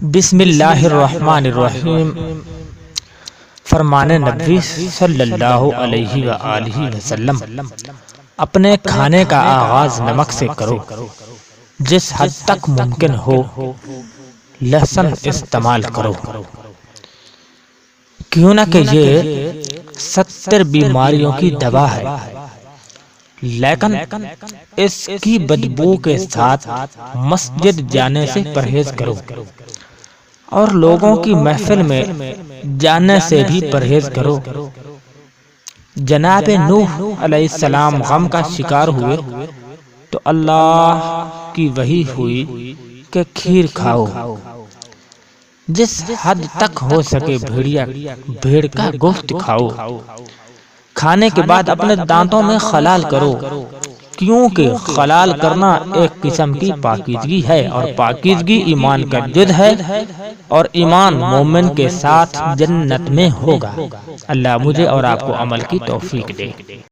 بسم اللہ الرحمن الرحیم۔ فرمان نبی صلی اللہ علیہ وآلہ وسلم، اپنے کھانے کا آغاز نمک سے کرو، جس حد تک ممکن ہو لہسن استعمال کرو، کیوں نہ کہ یہ 70 بیماریوں کی دوا ہے، لیکن اس کی بدبو کے ساتھ مسجد جانے سے پرہیز کرو اور لوگوں کی محفل میں جانے سے بھی پرہیز کرو۔ جناب نوح علیہ السلام غم کا شکار ہوئے تو اللہ کی وحی ہوئی کہ کھیر کھاؤ، جس حد تک ہو سکے بھیڑ کا گوشت کھاؤ، کھانے کے بعد اپنے دانتوں میں خلال کرو، کیونکہ خلال کرنا ایک قسم کی پاکیزگی ہے، اور پاکیزگی ایمان کا جز ہے، اور ایمان مومن کے ساتھ جنت میں ہوگا۔ اللہ مجھے اور آپ کو عمل کی توفیق دے۔